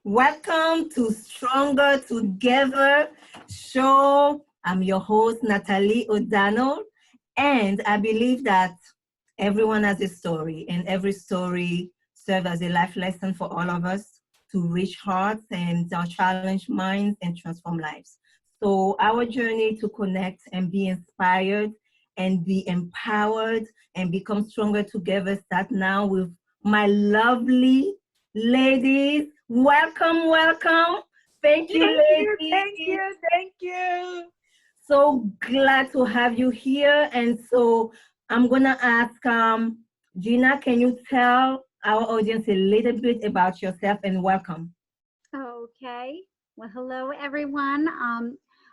Welcome to Stronger Together show. I'm your host, Natalie O'Donnell, and I believe that everyone has a story, and every story serves as a life lesson for all of us to reach hearts and challenge minds and transform lives. So our journey to connect and be inspired and be empowered and become stronger together start now with my lovely ladies. Welcome, welcome. Thank you, ladies. Thank you. So glad to have you here. And so I'm gonna ask Gina, can you tell our audience a little bit about yourself and welcome? Okay. Well, hello, everyone.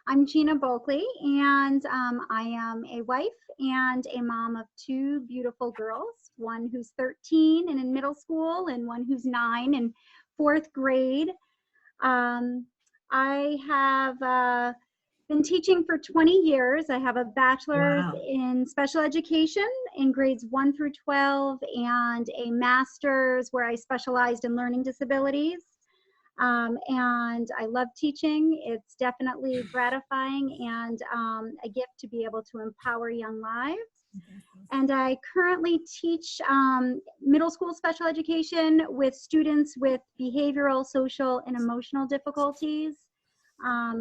I'm Gina Bulkley, and I am a wife and a mom of two beautiful girls, one who's 13 and in middle school, and one who's 9 in fourth grade. I have been teaching for 20 years. I have a bachelor's in special education in grades 1 through 12 and a master's where I specialized in learning disabilities. And I love teaching. It's definitely gratifying and a gift to be able to empower young lives. And I currently teach middle school special education with students with behavioral, social, and emotional difficulties. I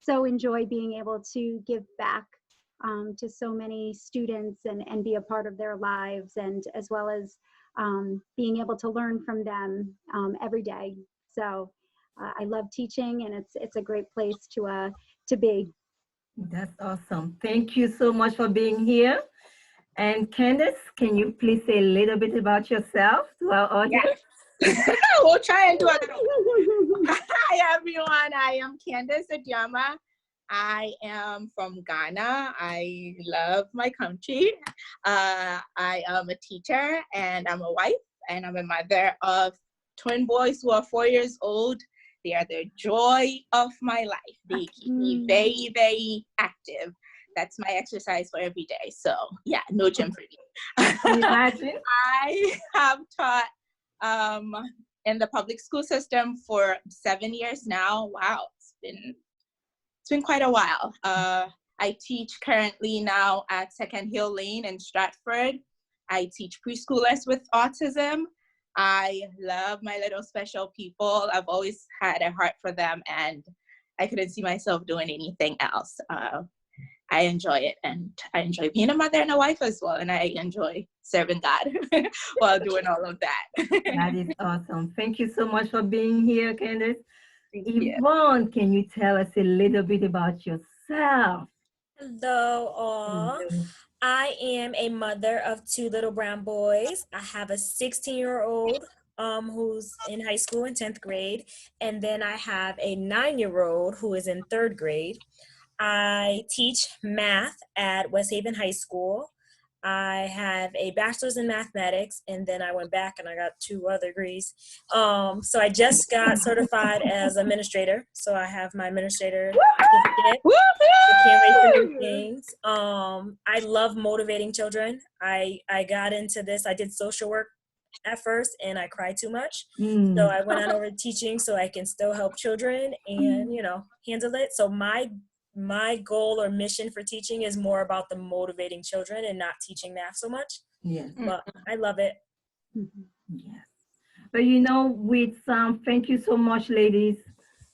so enjoy being able to give back to so many students and be a part of their lives, and as well as being able to learn from them every day. So I love teaching, and it's a great place to be. That's awesome. Thank you so much for being here. And Candace, can you please say a little bit about yourself to our audience? Yes. We'll try and do it. Hi, everyone. I am Candace Adiyama. I am from Ghana. I love my country. I am a teacher, and I'm a wife, and I'm a mother of twin boys who are 4 years old. They are the joy of my life. They keep me very, very active. That's my exercise for every day. So yeah, no gym for me. Imagine. I have taught in the public school system for 7 years now. Wow, it's been quite a while. I teach currently now at Second Hill Lane in Stratford. I teach preschoolers with autism. I love my little special people. I've always had a heart for them, and I couldn't see myself doing anything else. I enjoy it, and I enjoy being a mother and a wife as well, and I enjoy serving God while doing all of that. That is awesome. Thank you so much for being here, Candace. Thank you. Yvonne, can you tell us a little bit about yourself? Hello, all. I am a mother of 2 little brown boys. I have a 16-year-old who's in high school in 10th grade, and then I have a 9-year-old who is in 3rd grade. I teach math at West Haven High School. I have a bachelor's in mathematics, and then I went back and I got 2 other degrees. So I just got certified as administrator. So I have my administrator certificate. I can't wait for new things. I love motivating children. I got into this. I did social work at first, and I cried too much. So I went on over to teaching so I can still help children and, handle it. So my goal or mission for teaching is more about the motivating children and not teaching math so much. Yes. But I love it. Yes. But thank you so much, ladies.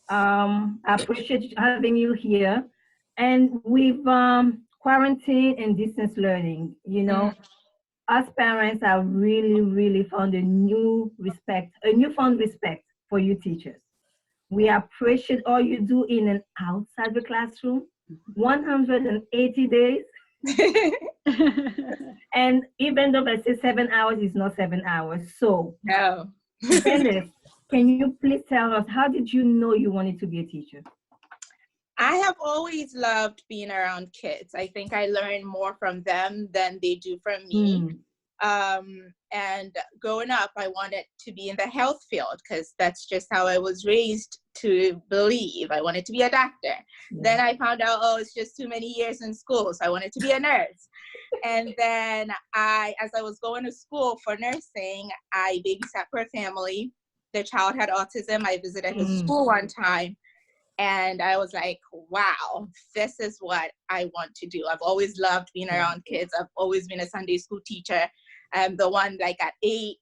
I appreciate having you here. And with quarantine and distance learning, us parents have really, really found a newfound respect for you teachers. We appreciate all you do in and outside the classroom, 180 days. And even though I say 7 hours, it's not 7 hours. So, Candace, can you please tell us, how did you know you wanted to be a teacher? I have always loved being around kids. I think I learn more from them than they do from me. And growing up, I wanted to be in the health field because that's just how I was raised to believe. I wanted to be a doctor. Yeah. Then I found out, it's just too many years in school, so I wanted to be a nurse. And then as I was going to school for nursing, I babysat for a family their child had autism. I visited his school one time, and I was like, wow, this is what I want to do. I've always loved being around kids. I've always been a Sunday school teacher. I'm the one, like at 8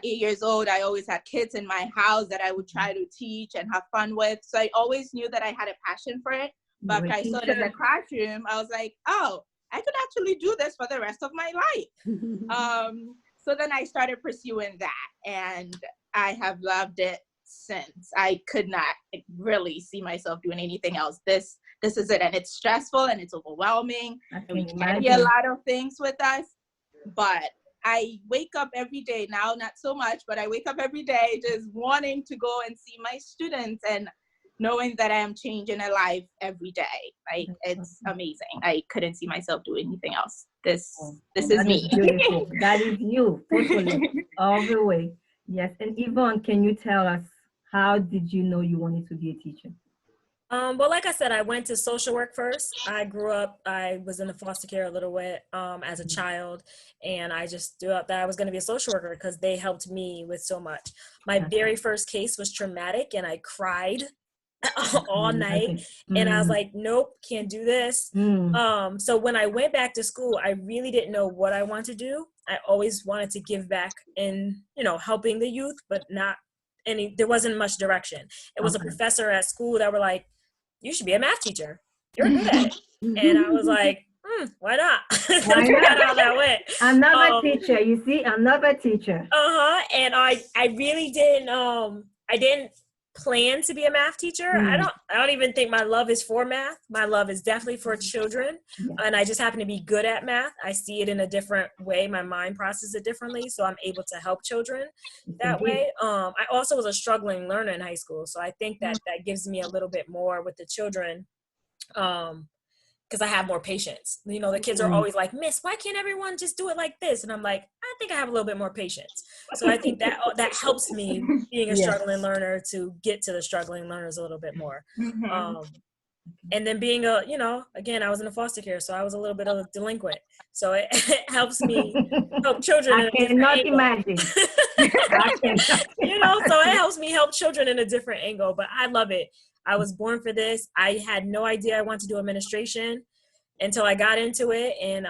years old, I always had kids in my house that I would try to teach and have fun with. So I always knew that I had a passion for it. But I saw it in the classroom. I was like, oh, I could actually do this for the rest of my life. So then I started pursuing that, and I have loved it since. I could not really see myself doing anything else. This is it, and it's stressful and it's overwhelming. And we carry a lot of things with us, but I wake up every day now, not so much, but I wake up every day just wanting to go and see my students and knowing that I am changing a life every day. Like, it's amazing. I couldn't see myself doing anything else. This is me. Beautiful. That is you, totally, all the way. Yes. And Yvonne, can you tell us, how did you know you wanted to be a teacher? Well, like I said, I went to social work first. I was in the foster care a little bit as a child, and I just threw out that I was going to be a social worker because they helped me with so much. My very first case was traumatic, and I cried all night, and I was like, nope, can't do this. So when I went back to school, I really didn't know what I wanted to do. I always wanted to give back in, helping the youth, but not there wasn't much direction. It was a professor at school that were like, you should be a math teacher. You're good at it. And I was like, why not? That's kind of how that went. Another teacher, you see, another teacher. And I really didn't, I didn't plan to be a math teacher. I don't even think my love is for math. My love is definitely for children. And I just happen to be good at math. I see it in a different way. My mind processes it differently. So I'm able to help children that way. I also was a struggling learner in high school. So I think that gives me a little bit more with the children. Because I have more patience. The kids are always like, Miss, why can't everyone just do it like this? And I'm like, I think I have a little bit more patience. So I think that helps me being a struggling learner to get to the struggling learners a little bit more. And then being again, I was in a foster care, so I was a little bit of a delinquent. So it helps me help children. I cannot imagine. So it helps me help children in a different angle, but I love it. I was born for this. I had no idea I wanted to do administration until I got into it. And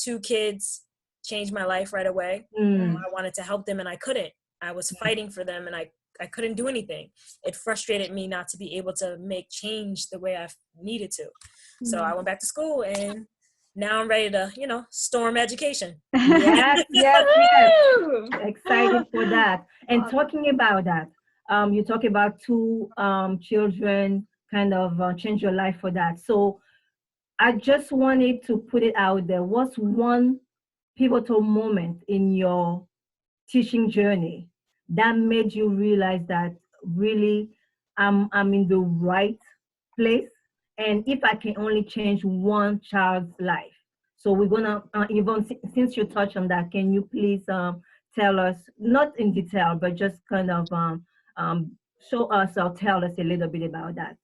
2 kids changed my life right away. I wanted to help them and I couldn't. I was fighting for them and I couldn't do anything. It frustrated me not to be able to make change the way I needed to. So I went back to school and now I'm ready to, storm education. Yes. Excited for that. And talking about that, you talk about 2 children kind of change your life for that. So I just wanted to put it out there. What's one pivotal moment in your teaching journey that made you realize that really I'm in the right place? And if I can only change one child's life. So we're gonna, Yvonne, since you touched on that, can you please tell us, not in detail, but just kind of show us or tell us a little bit about that.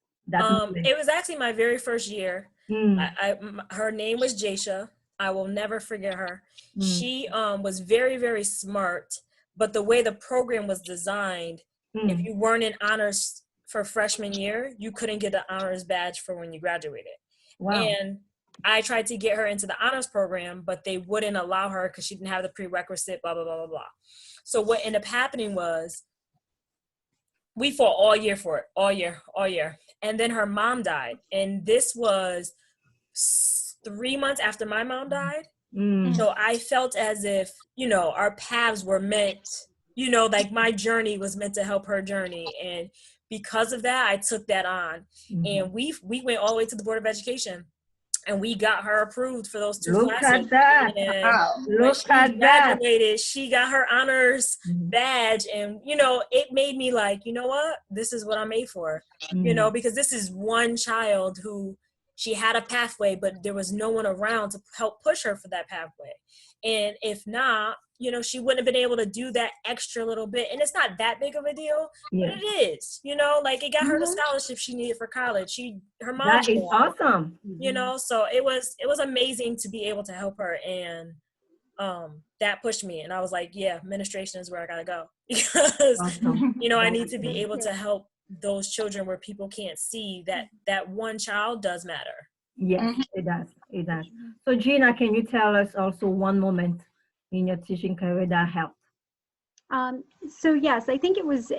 It was actually my very first year. Her name was Jasha. I will never forget her. She was very, very smart, but the way the program was designed, if you weren't in honors for freshman year, you couldn't get the honors badge for when you graduated. Wow. And I tried to get her into the honors program, but they wouldn't allow her because she didn't have the prerequisite, blah, blah, blah, blah, blah. So what ended up happening was we fought all year for it, all year. And then her mom died. And this was 3 months after my mom died. So I felt as if, our paths were meant, like my journey was meant to help her journey. And because of that, I took that on. And we went all the way to the Board of Education. And we got her approved for those 2 classes. Look at that. Look at that. She got her honors badge. And, it made me like, you know what? This is what I'm made for. Because this is one child who she had a pathway, but there was no one around to help push her for that pathway. And if not, she wouldn't have been able to do that extra little bit. And it's not that big of a deal, but it is, it got her the scholarship she needed for college. Her mom. That is awesome. So it was amazing to be able to help her. And that pushed me. And I was like, yeah, administration is where I gotta go. Because, Awesome. you know, I need to be able to help those children where people can't see that one child does matter. Yes, it does. It does. So Gina, can you tell us also one moment in your teaching career that helped? So yes, I think it was,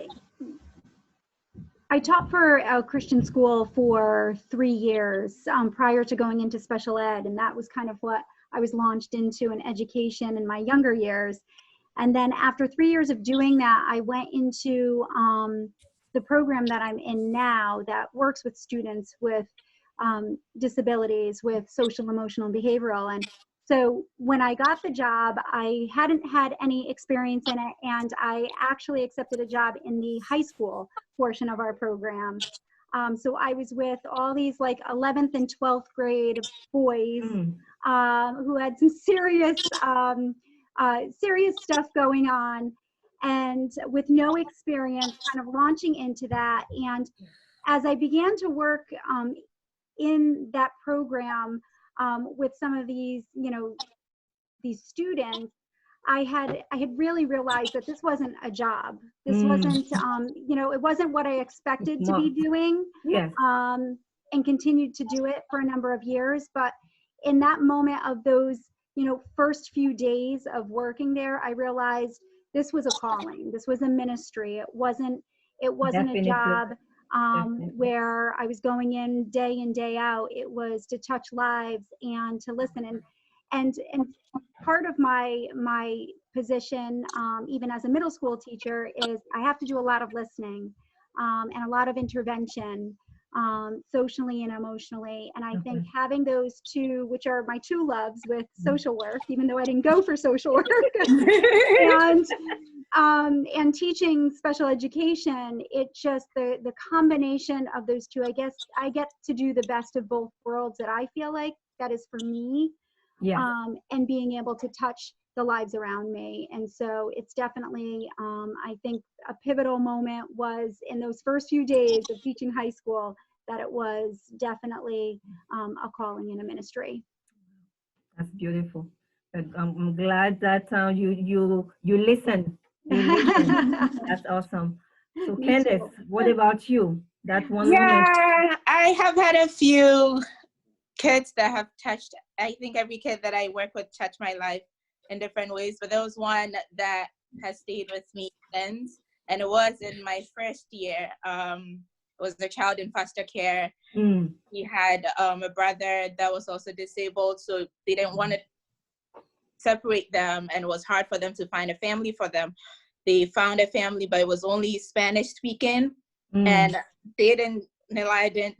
I taught for a Christian school for 3 years prior to going into special ed. And that was kind of what I was launched into in education in my younger years. And then after 3 years of doing that, I went into the program that I'm in now that works with students with disabilities, with social, emotional, and behavioral. And so when I got the job, I hadn't had any experience in it, and I actually accepted a job in the high school portion of our program. So I was with all these like 11th and 12th grade boys who had some serious stuff going on, and with no experience, kind of launching into that. And as I began to work in that program with some of these, these students, I had really realized that this wasn't a job. This wasn't, it wasn't what I expected to be doing. Yes. And continued to do it for a number of years. But in that moment of those, first few days of working there, I realized this was a calling. This was a ministry. It wasn't Definitely. a job where I was going in day out. It was to touch lives and to listen. And part of my position, even as a middle school teacher, is I have to do a lot of listening and a lot of intervention, socially and emotionally. And I think having those two, which are my two loves with social work, even though I didn't go for social work, and teaching special education, it just, the combination of those two, I guess I get to do the best of both worlds that I feel like that is for me. And being able to touch the lives around me. And so it's definitely, I think a pivotal moment was in those first few days of teaching high school, that it was definitely a calling in a ministry. That's beautiful. I'm glad that you listen. You listen. That's awesome. So Candace, what about you? That one moment? Yeah, I have had a few kids that have touched, I think every kid that I work with touched my life in different ways, but there was one that has stayed with me since, and it was in my first year. It was a child in foster care. He had a brother that was also disabled, so they didn't want to separate them, and it was hard for them to find a family for them. They found a family, but it was only Spanish speaking, and they didn't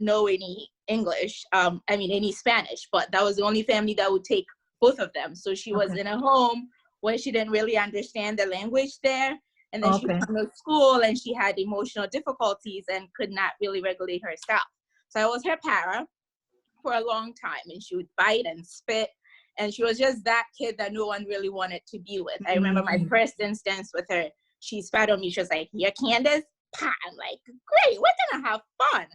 know any English, any Spanish, but that was the only family that would take both of them. So she was in a home where she didn't really understand the language there. And then she went to school and she had emotional difficulties and could not really regulate herself. So I was her para for a long time, and she would bite and spit. And she was just that kid that no one really wanted to be with. I remember my first instance with her, she spat on me. She was like, "Here, Candace." I'm like, great, we're gonna have fun.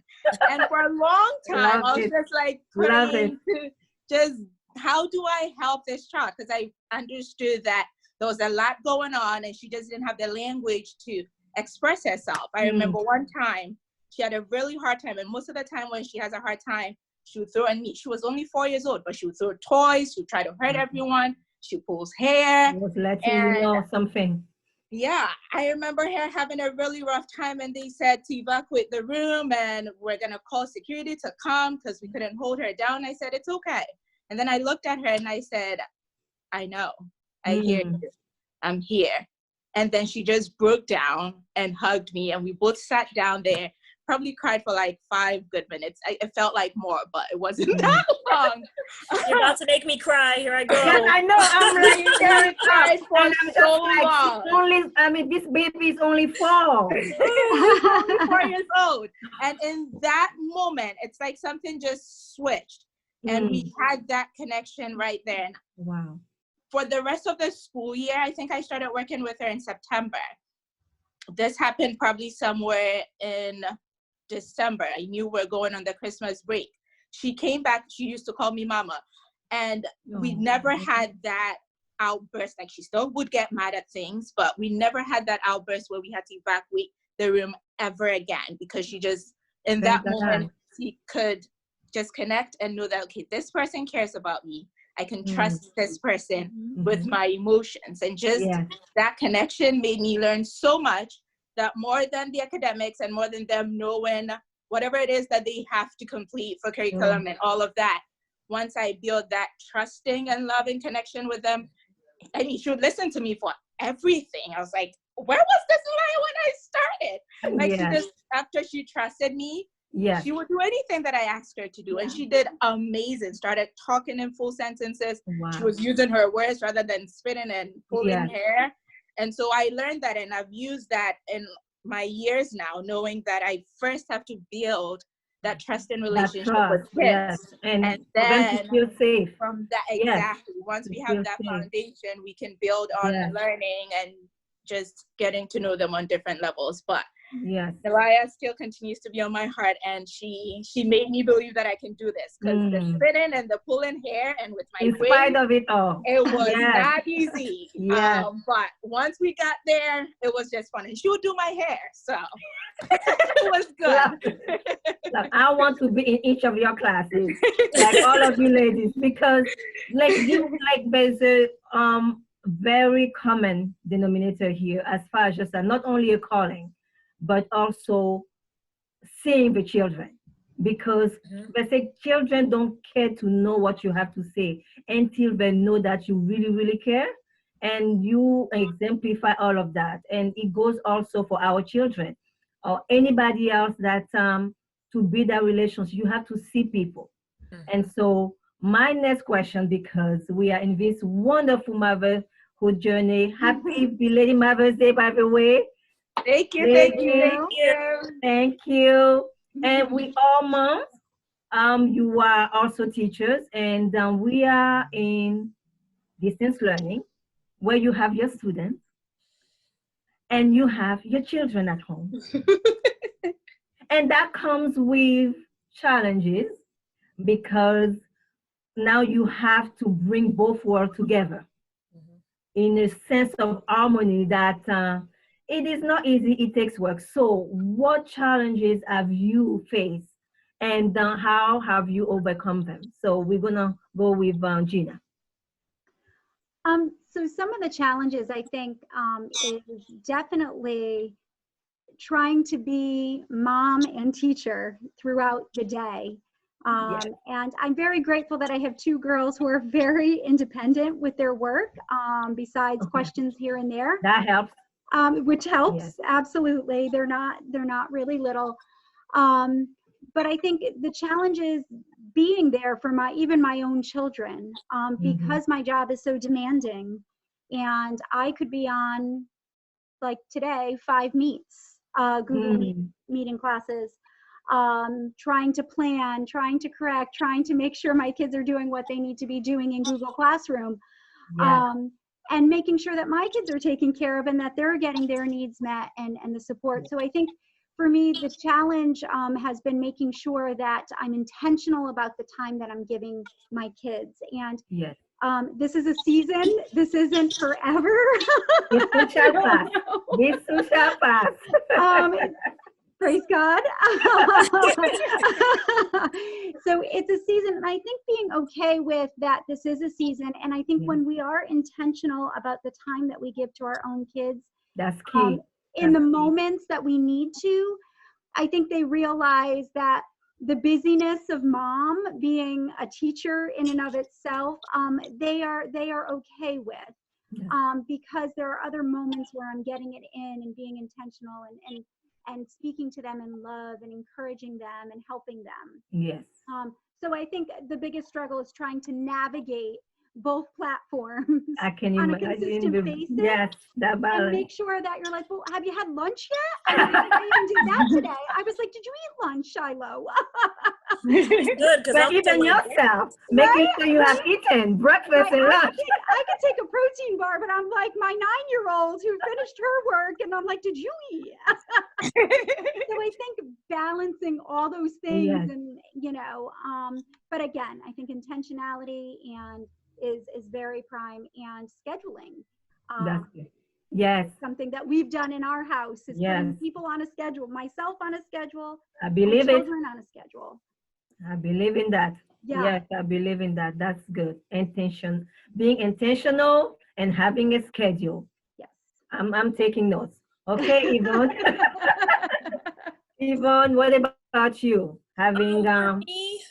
And for a long time, I was just like praying to just, how do I help this child? Because I understood that there was a lot going on and she just didn't have the language to express herself. I remember one time she had a really hard time, and most of the time when she has a hard time, she would throw in me. She was only 4 years old, but she would throw toys, she would try to hurt everyone, she pulls hair. Was letting you know something. Yeah, I remember her having a really rough time, and they said to evacuate the room and we're gonna call security to come because we couldn't hold her down. I said, it's okay. And then I looked at her and I said, I know, I hear you, I'm here. And then she just broke down and hugged me, and we both sat down there, probably cried for like 5 good minutes. It felt like more, but it wasn't that long. You're about to make me cry. Here I go. Yes, I know. I'm like, I cried for so long. This baby is only 4. He's only 4 years old. And in that moment, it's like something just switched. And we had that connection right there. And wow. For the rest of the school year, I think I started working with her in September. This happened probably somewhere in December. I knew we were going on the Christmas break. She came back, she used to call me mama. And we never had that outburst. Like, she still would get mad at things, but we never had that outburst where we had to evacuate the room ever again, because she just, in that moment, she could just connect and know that, okay, this person cares about me. I can trust this person with my emotions. And just that connection made me learn so much, that more than the academics and more than them knowing whatever it is that they have to complete for curriculum and all of that, once I build that trusting and loving connection with them, I mean, she would listen to me for everything. I was like, where was this lie when I started? Like, she just, after she trusted me, she would do anything that I asked her to do. And she did amazing. Started talking in full sentences. She was using her words rather than spitting and pulling hair. And so I learned that, and I've used that in my years now, knowing that I first have to build that trust and relationship with kids. And then feel safe. From that, exactly. Once we have that foundation, we can build on learning and just getting to know them on different levels. But Nalaya still continues to be on my heart, and she made me believe that I can do this, because the spinning and the pulling hair, and with my in spite of it all, it was not easy. But once we got there, it was just fun. And she would do my hair, so it was good. Look, I want to be in each of your classes, like all of you ladies, because there's a very common denominator here as far as just not only a calling, but also seeing the children, because they say children don't care to know what you have to say until they know that you really, really care, and you exemplify all of that. And it goes also for our children or anybody else that to build that relationship, you have to see people. And so my next question, because we are in this wonderful motherhood journey, happy belated Mother's Day, by the way. Thank you. Thank you. And we all moms. You are also teachers, and we are in distance learning, where you have your students and you have your children at home. And that comes with challenges, because now you have to bring both worlds together in a sense of harmony that it is not easy, it takes work. So what challenges have you faced, and how have you overcome them? So we're gonna go with Gina. So some of the challenges, I think, is definitely trying to be mom and teacher throughout the day. And I'm very grateful that I have two girls who are very independent with their work, besides questions here and there. That helps. Which helps, absolutely. They're not really little. But I think the challenge is being there for even my own children, because my job is so demanding, and I could be on, like today, 5 meets, Google meeting classes, trying to plan, trying to correct, trying to make sure my kids are doing what they need to be doing in Google Classroom, and making sure that my kids are taken care of and that they're getting their needs met and the support. So I think for me, the challenge has been making sure that I'm intentional about the time that I'm giving my kids. And this is a season. This isn't forever. This too shall pass. This too shall pass. Praise God. So it's a season, and I think being okay with that this is a season. And I think when we are intentional about the time that we give to our own kids, that's key. In the moments that we need to, I think they realize that the busyness of mom being a teacher in and of itself, they are okay with, because there are other moments where I'm getting it in and being intentional and speaking to them in love and encouraging them and helping them. Yes. So I think the biggest struggle is trying to navigate both platforms on a consistent basis. Yes, that balance. And make sure that you're like, well, have you had lunch yet? I even did that today. I was like, did you eat lunch, Shiloh? Good, but even yourself, making sure you have eaten breakfast and lunch. I could take a protein bar, but I'm like my 9-year-old who finished her work, and I'm like, did you eat? So I think balancing all those things, and but again, I think intentionality and is very prime, and scheduling. That's good. Yes. Something that we've done in our house is Yes. putting people on a schedule, myself on a schedule, I my believe it. children on a schedule. I believe in that. Yeah. Yes, I believe in that. That's good. Being intentional and having a schedule. Yes. I'm taking notes. Okay, Yvonne. Yvonne, what about you? Having For me,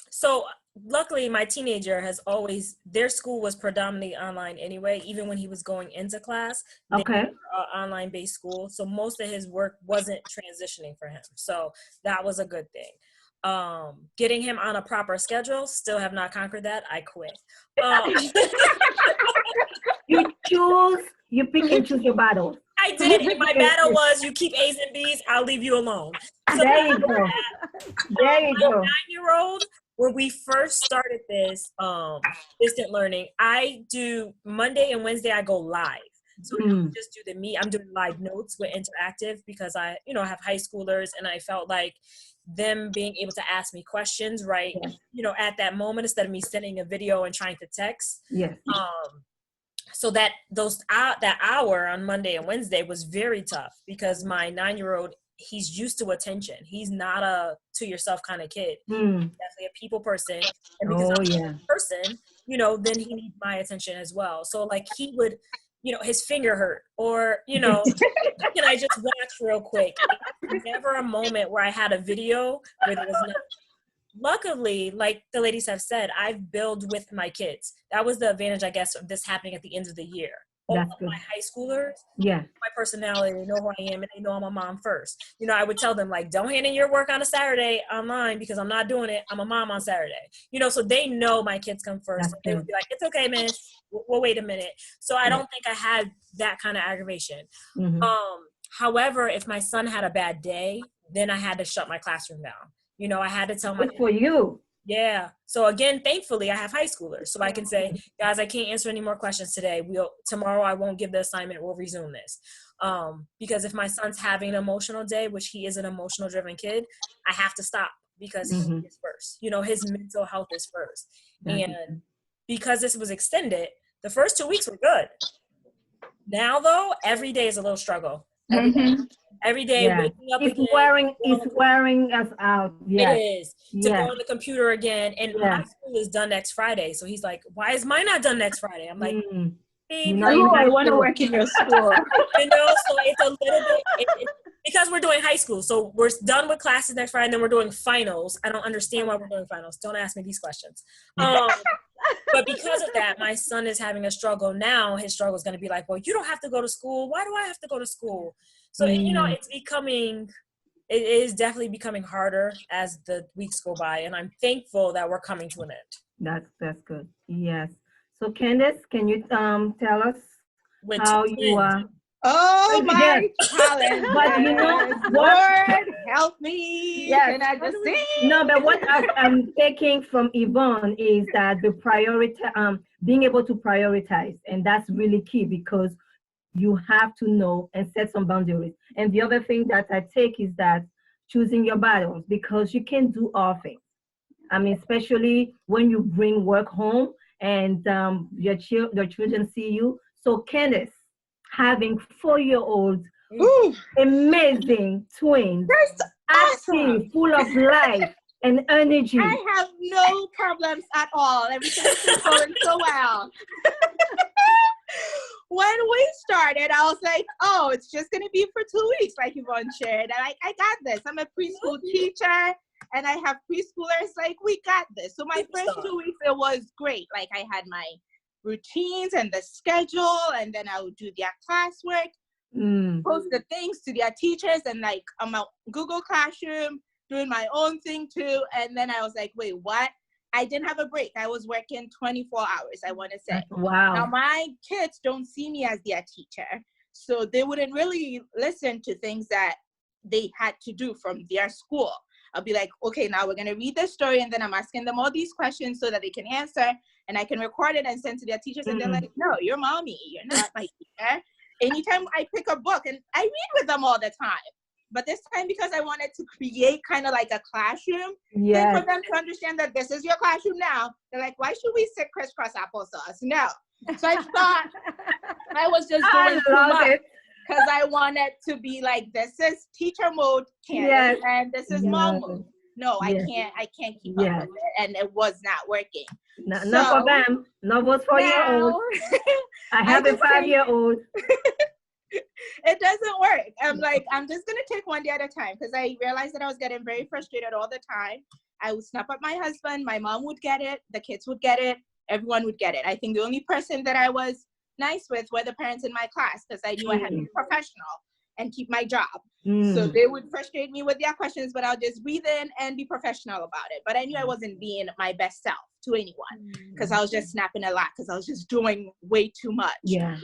so luckily my teenager has always, their school was predominantly online anyway. Even when he was going into class, they okay. were online based school, so most of his work wasn't transitioning for him, so that was a good thing. Getting him on a proper schedule, still have not conquered that. I quit. You pick and choose your battles. I did, and my battle was, you keep A's and B's, I'll leave you alone. So there you go. There you my go. 9-year-old, when we first started this distant learning, I do Monday and Wednesday, I go live. So I don't just do I'm doing live notes with interactive, because I, have high schoolers, and I felt like them being able to ask me questions right, at that moment, instead of me sending a video and trying to text. Yes. So that hour on Monday and Wednesday was very tough, because my 9-year-old, he's used to attention. He's not a to yourself kind of kid. He's definitely a people person. And because I'm a person, then he needs my attention as well. So like he would, his finger hurt, or, can I just watch real quick? Never a moment where I had a video where there was no. Luckily, like the ladies have said, I've built with my kids. That was the advantage, I guess, of this happening at the end of the year. All my high schoolers, my personality, they know who I am, and they know I'm a mom first. I would tell them, like, don't hand in your work on a Saturday online, because I'm not doing it. I'm a mom on Saturday. So they know my kids come first. So they would be like, it's okay, miss. We'll wait a minute. So I don't think I had that kind of aggravation. However, if my son had a bad day, then I had to shut my classroom down. I had to tell my for you. Yeah. So again, thankfully, I have high schoolers, so I can say, guys, I can't answer any more questions today. Tomorrow I won't give the assignment. We'll resume this. Because if my son's having an emotional day, which he is an emotional driven kid, I have to stop, because he is first. His mental health is first. And because this was extended, the first 2 weeks were good. Now though, every day is a little struggle. Every day, waking up it's again. wearing us out. Yes. It is. To go on the computer again. And my school is done next Friday. So he's like, why is mine not done next Friday? I'm like, baby, I want to work in your school. So it's a little bit, because we're doing high school. So we're done with classes next Friday, and then we're doing finals. I don't understand why we're doing finals. Don't ask me these questions. But because of that, my son is having a struggle now. His struggle is going to be like, well, you don't have to go to school. Why do I have to go to school? So, it is definitely becoming harder as the weeks go by. And I'm thankful that we're coming to an end. That's good. Yes. So Candace, can you tell us how you are? Oh my challenge. But Lord, help me. Yes. Can I just sing? No, but what I'm taking from Yvonne is that being able to prioritize, and that's really key, because you have to know and set some boundaries. And the other thing that I take is that choosing your battles, because you can't do all things. I mean, especially when you bring work home and your children see you. So Candace, having 4-year-old amazing twins, active, full of life and energy. I have no problems at all. Everything is going so well. When we started, I was like, oh, it's just going to be for 2 weeks, like Yvonne shared. And I got this. I'm a preschool teacher, and I have preschoolers. Like, we got this. So my first 2 weeks, it was great. Like, I had my routines and the schedule, and then I would do their classwork, post the things to their teachers, and like I'm a Google Classroom, doing my own thing too. And then I was like, wait, what? I didn't have a break. I was working 24 hours, I want to say. Wow. Now, my kids don't see me as their teacher, so they wouldn't really listen to things that they had to do from their school. I'll be like, okay, now we're going to read this story, and then I'm asking them all these questions so that they can answer, and I can record it and send to their teachers, and they're like, no, you're mommy. You're not my teacher. Anytime I pick a book, and I read with them all the time, but this time because I wanted to create kind of like a classroom thing Yes. for them to understand that this is your classroom now. They're like, why should we sit crisscross applesauce? No. So I thought I was just doing too much because I wanted to be like, this is teacher mode, Candace, and this is mom mode. No, I can't keep up with it, and it was not working. Not for them. Not for 4-year-old. I have a 5-year-old. It doesn't work. I'm like, I'm just gonna take one day at a time because I realized that I was getting very frustrated all the time. I would snap at my husband, my mom would get it, the kids would get it, everyone would get it. I think the only person that I was nice with were the parents in my class because I knew I had to be professional and keep my job. So they would frustrate me with their questions, but I'll just breathe in and be professional about it. But I knew I wasn't being my best self to anyone because I was just snapping a lot because I was just doing way too much. Yeah.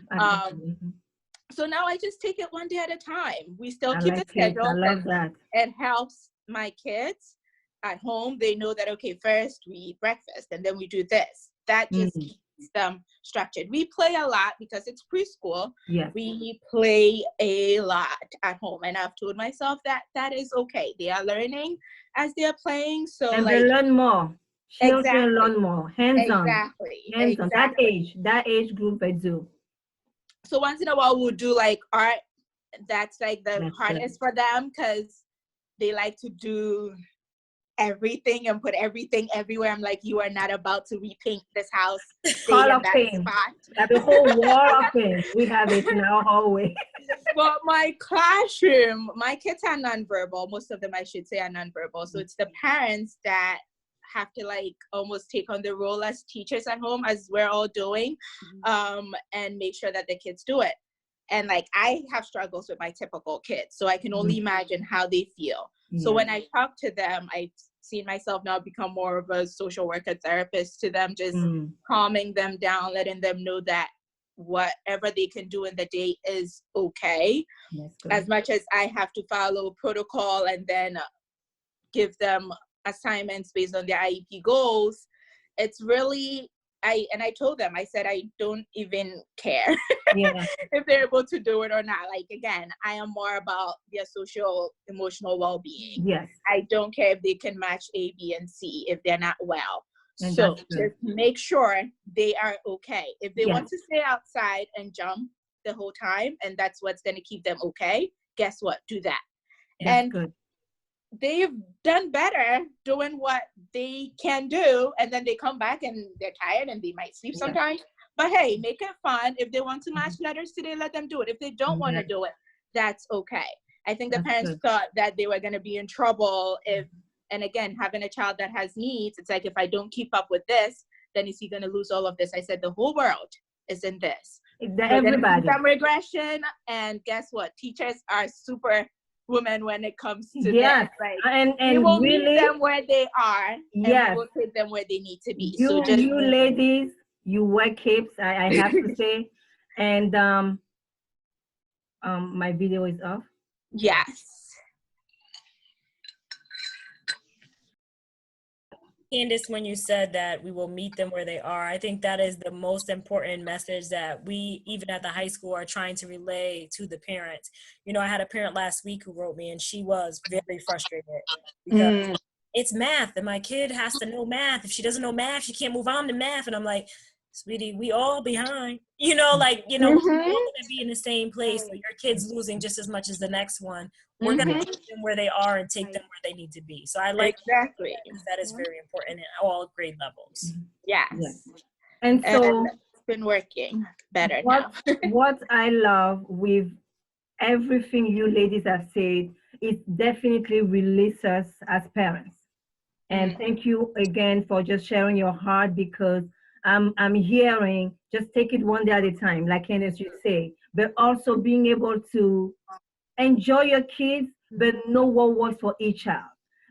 So now I just take it one day at a time. We still keep the it. schedule. I love that. It helps my kids at home. They know that, okay, first we eat breakfast and then we do this. That just keeps them structured. We play a lot because it's preschool. Yeah. We play a lot at home. And I've told myself that that is okay. They are learning as they're playing. So and they learn more. Children learn more. Hands-on. Hands-on. That age group they do. So once in a while we'll do like art. That's like the hardest for them because they like to do everything and put everything everywhere. I'm like, you are not about to repaint this house. Hall of Fame. The whole wall of paint. We have it in our hallway. Well, my classroom, my kids are nonverbal. Most of them, I should say, are nonverbal. So it's the parents that have to like almost take on the role as teachers at home, as we're all doing, and make sure that the kids do it. And like, I have struggles with my typical kids, so I can only imagine how they feel. So when I talk to them, I've seen myself now become more of a social worker therapist to them, just calming them down, letting them know that whatever they can do in the day is okay. As much as I have to follow protocol and then give them assignments based on their IEP goals, it's really, I told them, I said, I don't even care if they're able to do it or not. Like, again, I am more about their social, emotional well-being. I don't care if they can match A, B, and C if they're not well. And so just make sure they are okay. If they want to stay outside and jump the whole time, and that's what's going to keep them okay, guess what? Do that. That's good. They've done better doing what they can do, and then they come back and they're tired and they might sleep sometimes. But hey, make it fun. If they want to match letters today, let them do it. If they don't want to do it, that's okay. I think the parents thought that they were going to be in trouble if, and again, having a child that has needs, it's like, if I don't keep up with this, then is he going to lose all of this? I said, the whole world is in this. Everybody. Some regression, and guess what? Teachers are super women when it comes to that. Like, and we will meet them where they are, and we will take them where they need to be. You ladies, you wear capes, I have to say. And my video is off. Yes. Candace, when you said that we will meet them where they are, I think that is the most important message that we, even at the high school, are trying to relay to the parents. You know, I had a parent last week who wrote me, and she was very frustrated because it's math, and my kid has to know math. If she doesn't know math, she can't move on to math. And I'm like, sweetie, we all behind. You know, like, you know, we're all gonna be in the same place. So your kid's losing just as much as the next one. We're gonna meet them where they are and take them where they need to be. So I like that is very important at all grade levels. Yes. And so it's been working better now. What I love with everything you ladies have said, it definitely releases us as parents. And thank you again for just sharing your heart, because I'm hearing just take it one day at a time, like Candace you say, but also being able to enjoy your kids, but know what works for each child.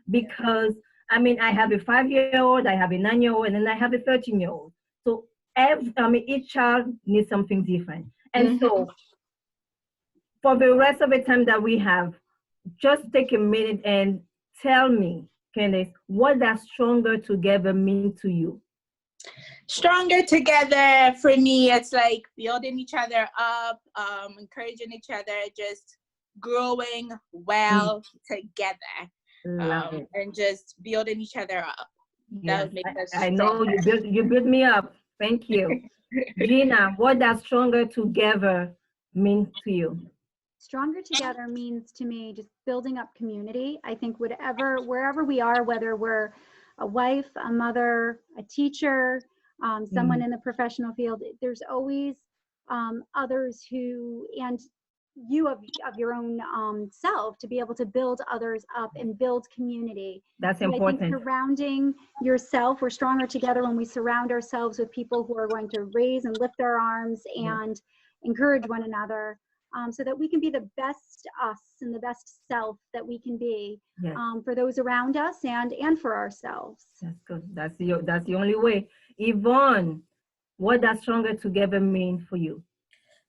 Because I mean, I have a 5-year-old, I have a 9-year-old, and then I have a 13-year-old. So each child needs something different. And so for the rest of the time that we have, just take a minute and tell me, Candace, what does Stronger Together mean to you? Stronger Together, for me, it's like building each other up, encouraging each other, just growing well together, Love it. and just building each other up. That Yes, would make us I know stronger. you built me up. Thank you. Gina, what does stronger together mean to you? Stronger together means to me just building up community. I think wherever we are, whether we're a wife, a mother, a teacher, someone in the professional field, there's always others who, and you of your own self, to be able to build others up and build community. That's So I think important. surrounding yourself, we're stronger together when we surround ourselves with people who are going to raise and lift their arms and encourage one another, so that we can be the best us and the best self that we can be, Yes. For those around us and for ourselves. That's good. That's the only way. Yvonne, what does stronger together mean for you?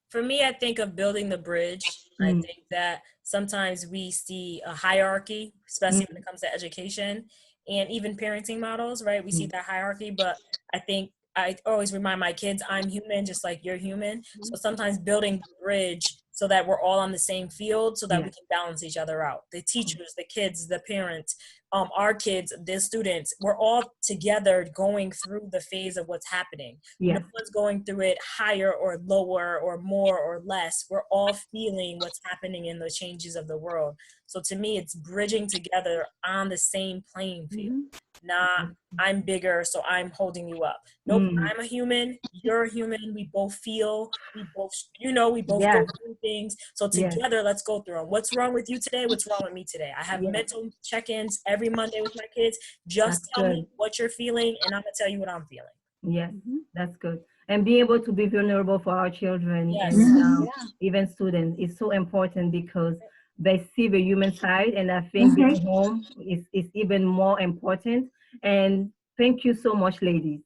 For me, I think of building the bridge. I think that sometimes we see a hierarchy, especially when it comes to education and even parenting models, right? We see that hierarchy, but I think I always remind my kids, I'm human just like you're human. So sometimes building the bridge so that we're all on the same field so that we can balance each other out. The teachers, the kids, the parents, our kids, the students, we're all together going through the phase of what's happening. Yes. No one's going through it higher or lower or more or less. We're all feeling what's happening in the changes of the world. So to me, it's bridging together on the same playing field. Not I'm bigger, so I'm holding you up. Nope, I'm a human, you're a human, we both feel, we both go through things. So together, let's go through them. What's wrong with you today? What's wrong with me today? I have mental check-ins every Monday with my kids. Just tell me what you're feeling, and I'm gonna tell you what I'm feeling. Yes, that's good. And be able to be vulnerable for our children Yes. and even students is so important because they see the human side, and I think being home is even more important. And thank you so much, ladies.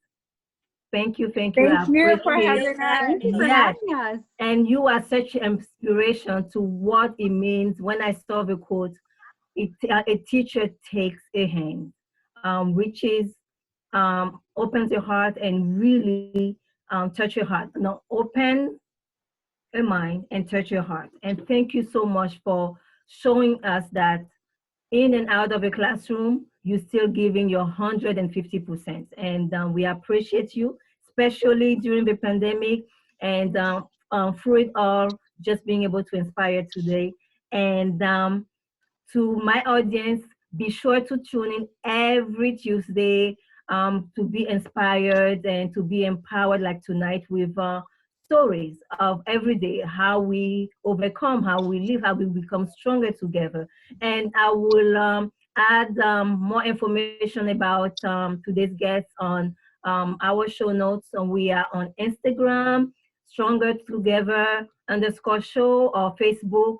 Thank you. Thank you for having us. Thank you for having us. And you are such inspiration to what it means. When I saw the quote, a teacher takes a hand, which is opens your heart and really touch your heart. Now open your mind and touch your heart. And thank you so much for showing us that in and out of a classroom, you're still giving your 150%. And we appreciate you, especially during the pandemic and through it all, just being able to inspire today. And to my audience, be sure to tune in every Tuesday to be inspired and to be empowered like tonight with stories of every day, how we overcome, how we live, how we become stronger together. And I will add more information about today's guests on our show notes. And we are on Instagram, Stronger Together _show, or Facebook,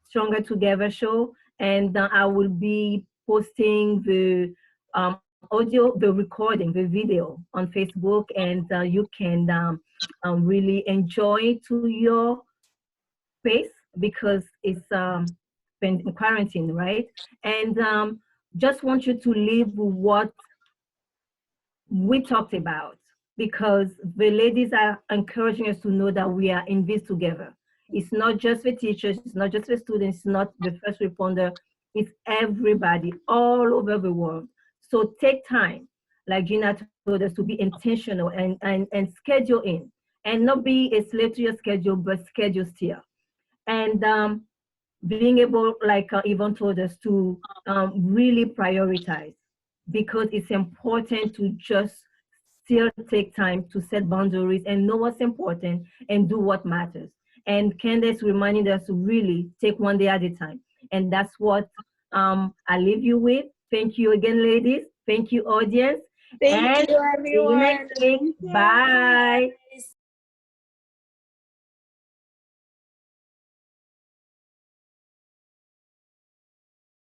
Stronger Together Show. And I will be posting the audio, the recording, the video on Facebook, and you can really enjoy to your pace because it's been quarantine, right? And just want you to live with what we talked about, because the ladies are encouraging us to know that we are in this together. It's not just the teachers, it's not just the students, it's not the first responder, it's everybody all over the world. So take time, like Gina told us, to be intentional and schedule in, and not be a slave to your schedule, but schedule still. And being able, like Yvonne told us, to really prioritize, because it's important to just still take time to set boundaries and know what's important and do what matters. And Candace reminding us to really take one day at a time. And that's what I leave you with. Thank you again, ladies. Thank you, audience. Thank you, See you everyone. next week. Bye.